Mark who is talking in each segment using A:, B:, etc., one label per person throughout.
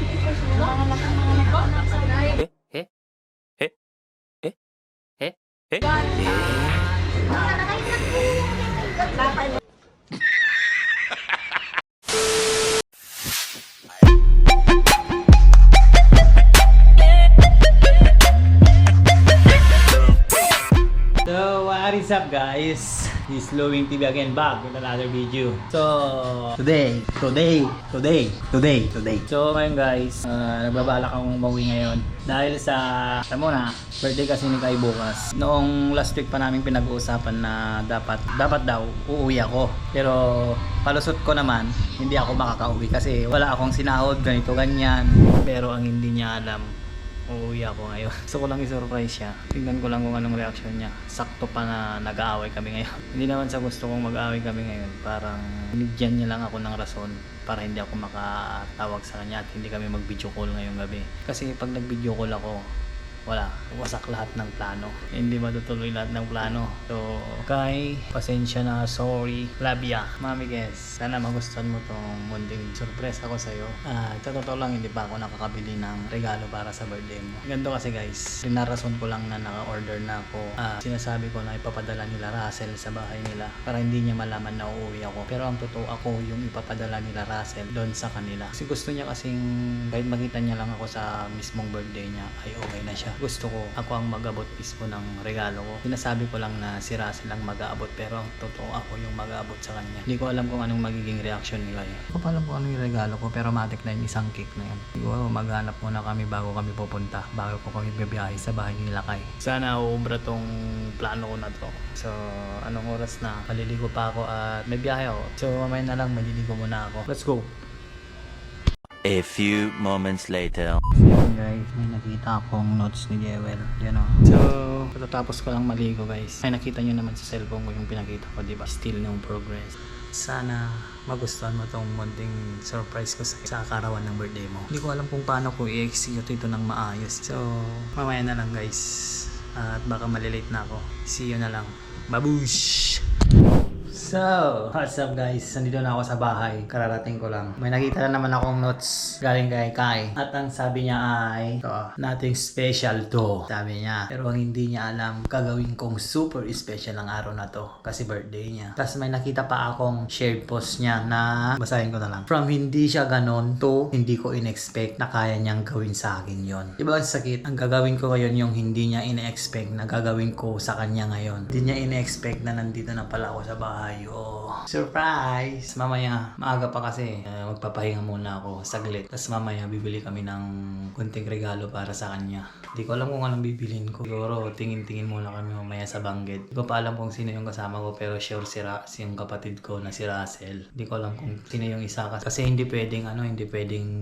A: Eh? Eh? Eh? Eh? Eh?
B: So what is up guys? This is Lowing TV again, back with another video. So today. So ngayon guys, nagbabalak akong umuwi ngayon dahil sa, alam mo na, birthday kasi ni Kai bukas. Noong last week pa namin pinag-uusapan na dapat daw uuwi ako. Pero palusot ko naman, hindi ako makakauwi kasi wala akong sinahod, ganito ganyan. Pero ang hindi niya alam, uuwi ako ngayon. Gusto ko lang i-surprise siya. Tingnan ko lang kung anong reaction niya. Sakto pa na nag-aaway kami ngayon. Hindi naman sa gusto kong mag-aaway kami ngayon. Parang binigyan niya lang ako ng rason para hindi ako makatawag sa kanya at hindi kami mag-video call ngayong gabi. Kasi pag nag-video call ako, wala, wasak lahat ng plano. Hindi matutuloy lahat ng plano. So, Kai, pasensya na, sorry. Love ya. Mami guys, sana magustuhan mo tong munting surprise ako sa'yo. Sa totoo lang, hindi pa ako nakakabili ng regalo para sa birthday mo. Ganito kasi guys, rinarason ko lang na naka-order na ako. Sinasabi ko na ipapadala nila Russell sa bahay nila para hindi niya malaman na uuwi ako. Pero ang totoo, ako yung ipapadala nila Russell doon sa kanila. Kasi gusto niya kasing kahit makita niya lang ako sa mismong birthday niya, ay okay na siya. Gusto ko ako ang mag-abot mismo ng regalo ko. Sinasabi ko lang na si Russell ang mag-aabot, pero ang totoo ako yung mag-aabot sa kanya. Hindi ko alam kung anong magiging reaction nila eh. Hindi ko pa alam kung ano yung regalo ko, pero matik na yung isang cake na yun. Siguro maghanap muna kami bago kami pupunta, bago ko kami bibiyahe sa bahay nila Kai. Sana uubra tong plano ko na to. So anong oras na? Maliligo pa ako at may biyahe ako. So mamaya na lang, maliligo muna ako. Let's go!
A: A few moments later.
B: Ayan guys, may nakita akong notes ni Jewel. Yan o. So, pagkatapos ko lang maligo guys, ay nakita nyo naman sa cellphone ko yung pinakita ko, diba? Still no progress. Sana magustuhan mo tong munting surprise ko sa karawan ng birthday mo. Hindi ko alam kung paano ko i-execute ito ng maayos. So, mamaya na lang guys. At baka malilate na ako. See you na lang. Babush! So, what's up guys? Nandito na ako sa bahay. Kararating ko lang. May nakita na naman akong notes galing kay Kai. At ang sabi niya ay, nothing special to. Sabi niya. Pero ang hindi niya alam, gagawin kong super special ang araw na to. Kasi birthday niya. Tapos may nakita pa akong shared post niya na, basahin ko na lang. From hindi siya ganon to, hindi ko in-expect na kaya niyang gawin sa akin yon. Diba ang sakit? Ang gagawin ko ngayon yung hindi niya in-expect na gagawin ko sa kanya ngayon. Hindi niya in-expect na nandito na pala ako sa bahay. Oh, surprise! Mamaya, maaga pa kasi. Magpapahinga muna ako saglit. Tapos mamaya, bibili kami ng kunting regalo para sa kanya. Hindi ko alam kung anong bibilin ko. Siguro, tingin-tingin muna kami mamaya sa Bangged. Hindi ko pa alam kung sino yung kasama ko, pero sure si yung kapatid ko na si Russell. Hindi ko alam kung sino yung isa kasi hindi pwedeng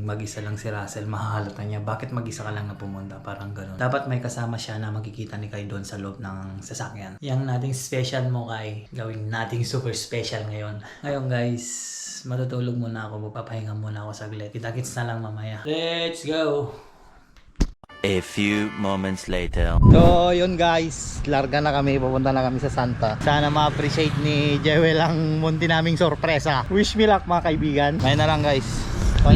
B: mag-isa lang si Russell. Mahahalata niya. Bakit mag-isa ka lang na pumunta? Parang ganun. Dapat may kasama siya na makikita ni Kai doon sa loob ng sasakyan. Yang nating special mo Kai, gawing nating super special ngayon. Ngayon guys, matutulog muna ako. Magpapahinga muna ako saglit. Kita-kits na lang mamaya. Let's go!
A: A few moments later.
B: So yun guys, larga na kami, pupunta na kami sa Santa. Sana ma-appreciate ni Jewel ang munti naming sorpresa. Wish me luck mga kaibigan. Ngayon na lang guys. Okay.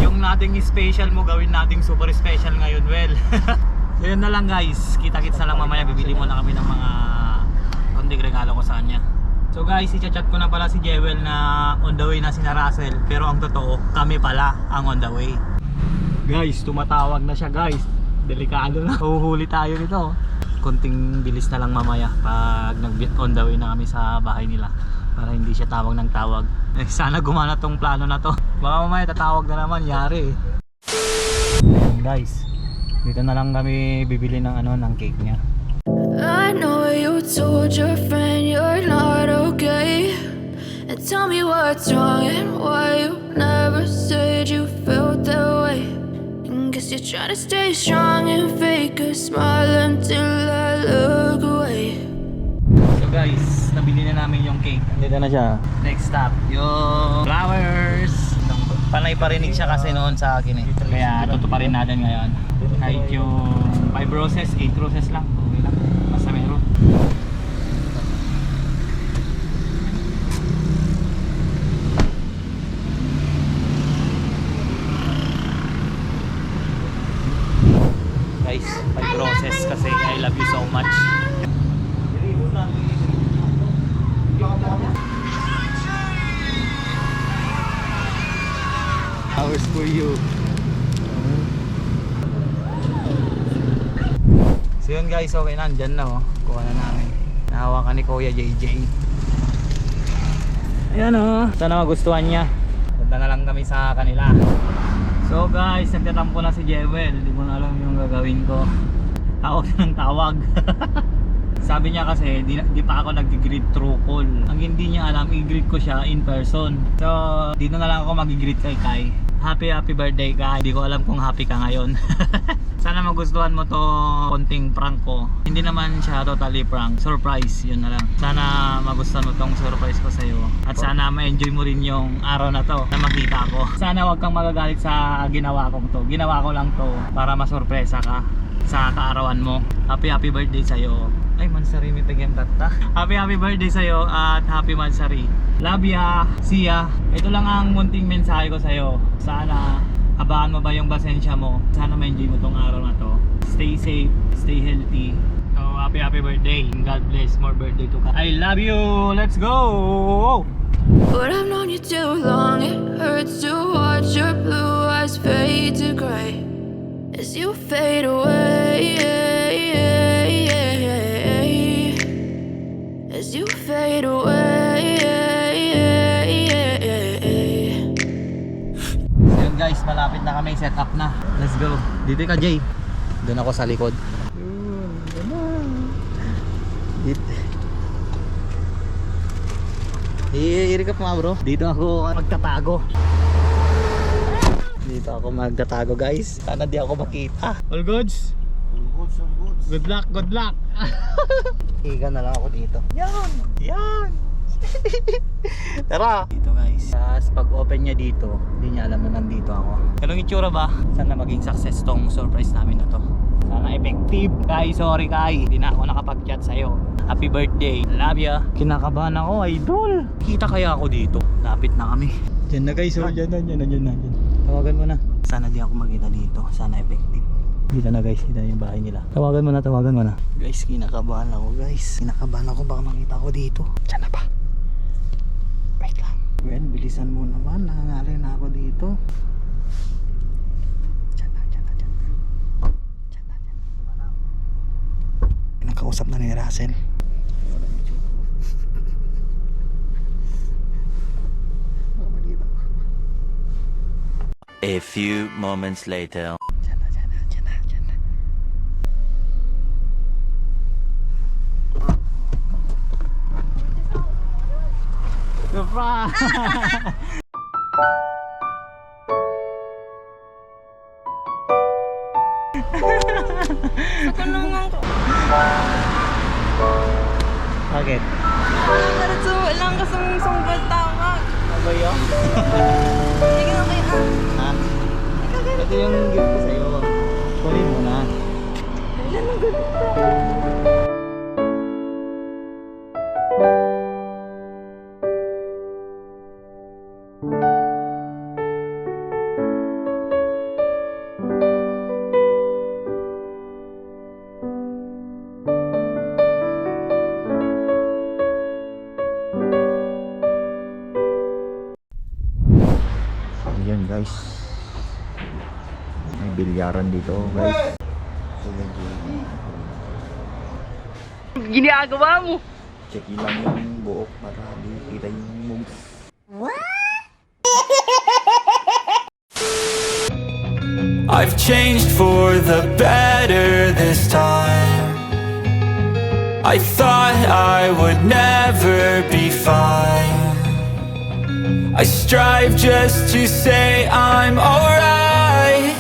B: Yung nating special mo, gawin nating super special ngayon, well. So yun na lang guys, kita-kits na lang mamaya. Bibili muna kami ng mga konting regalo ko sa kanya. So guys, i-chat ko na pala si Jewel na on the way na si Russell. Pero ang totoo, kami pala ang on the way. Guys, tumatawag na siya guys. Delikado na. Huhuli tayo nito. Konting bilis na lang mamaya pag on the way na kami sa bahay nila. Para hindi siya tawag ng tawag. Sana gumana tong plano na to. Baka mamaya tatawag na naman, yari. Guys, dito na lang kami bibili ng ng cake niya.
C: I know you told your friend you're not okay, and tell me what's wrong and why you never said you felt that way. And guess you're trying to stay strong and fake a smile until I look away.
B: So guys, nabili na namin yung cake. Dito na siya. Next stop, yung flowers. Panay parinig siya kasi noon sa akin eh. Kaya tutuparin natin ngayon. Kahit yung 5 roses, 8 roses lang. Okay lang. Basta meron. for you. So yun guys, okay, nandyan na oh. Kuha na namin. Nahawakan ni Kuya JJ. Ayan oh. Sana magustuhan niya. Punta na lang kami sa kanila. So guys, nagtatampo na si Jewel. Hindi mo na alam yung gagawin ko. Tawag ng tawag. Sabi niya kasi di pa ako nag-greet through call. Ang hindi niya alam, i-greet ko siya in person. So dito na lang ako mag-greet kay Kai. Happy birthday Kai. Hindi ko alam kung happy ka ngayon. Sana magustuhan mo to konting prank ko. Hindi naman siya totally prank, surprise, yun na lang. Sana magustuhan mo tong surprise ko sa'yo. At sana ma-enjoy mo rin yung araw na to na makita ko. Sana wag kang magagalit sa ginawa kong to. Ginawa ko lang to para masurpresa ka sa kaarawan mo. Happy birthday sa'yo. Ay, Mansari, may tigyan tata. Happy birthday sa'yo at happy Mansari. Love ya, see ya. Ito lang ang munting mensahe ko sa'yo. Sana abangan mo ba yung pasensya mo. Sana ma-enjoy mo tong araw na to. Stay safe, stay healthy. So happy birthday. God bless, more birthday to come. I love you. Let's go.
C: But I've known you too long. It hurts to watch your blue eyes fade to gray as you fade away. As you fade away.
B: So yun guys, malapit na kami, set up na. Let's go. Dito ka Jay. Doon ako sa likod. Irikap mga bro. Dito ako magtatago. Dito ako magtatago guys. Sana di ako makita. All goods? All goods. Good luck, good luck. Higa na lang ako dito. Yan. Tara. Dito guys. Tapos pag open niya dito, hindi niya alam na nandito ako. Anong itsura ba? Sana maging success tong surprise namin na to. Sana effective. Kai, sorry Kai. Hindi na ako nakapag-chat sa'yo. Happy birthday. Love ya. Kinakabahan ako, idol. Kita kaya ako dito. Lapit na kami. Diyan na guys. Oh. Diyan na. Tawagan mo na. Sana di ako makita dito. Sana effective. Dito na guys. Dito na yung bahay nila. Tawagan mo na. Guys, kinakabahan ako guys. Kinakabahan ako baka makita ako dito. Diyan na ba? Wait lang. Well, bilisan mo naman. Nangangalay na ako dito. Diyan na. Nakausap na ni Russell.
A: A few moments later.
B: Diyan na. Surprise! Bakit?
D: Karatso lang kasang sunggal tawag.
B: Ano ba yun?
D: Hindi ka na kaya.
B: Ha? Ito yung gift ko sa'yo. Kunin mo na.
E: Ayan guys, may bilyaran dito guys.
D: Ginagawa mo.
E: Check lang yung buhok para di kita yung moves.
F: I've changed for the better this time. I thought I would never be fine. I strive just to say I'm alright.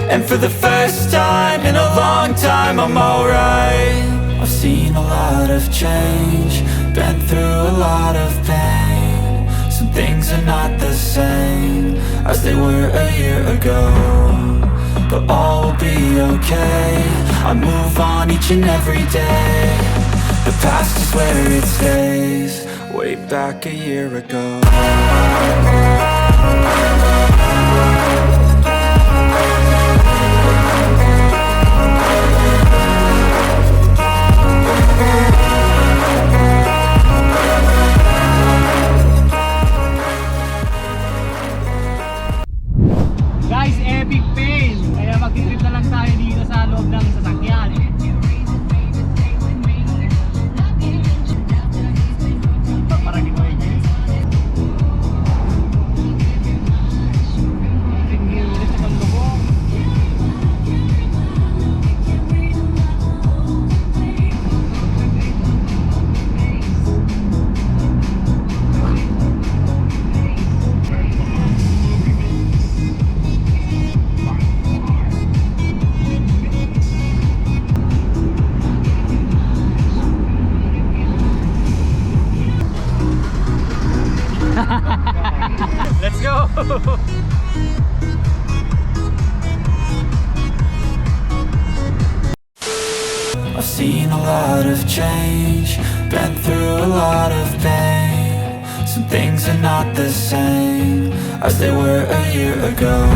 F: And for the first time in a long time I'm alright. I've seen a lot of change, been through a lot of pain. Some things are not the same as they were a year ago, but all will be okay. I move on each and every day. The past is where it stays. Way back a year ago. I've seen a lot of change, been through a lot of pain. Some things are not the same as they were a year ago,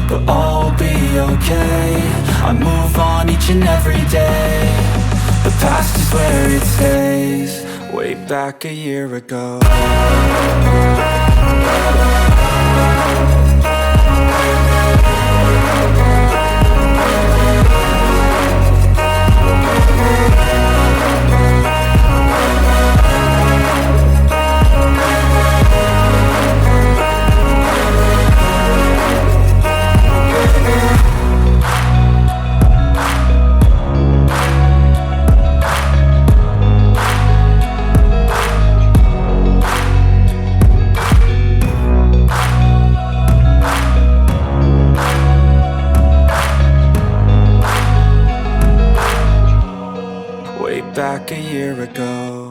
F: but all will be okay. I move on each and every day. The past is where it stays, way back a year ago. Back a year ago.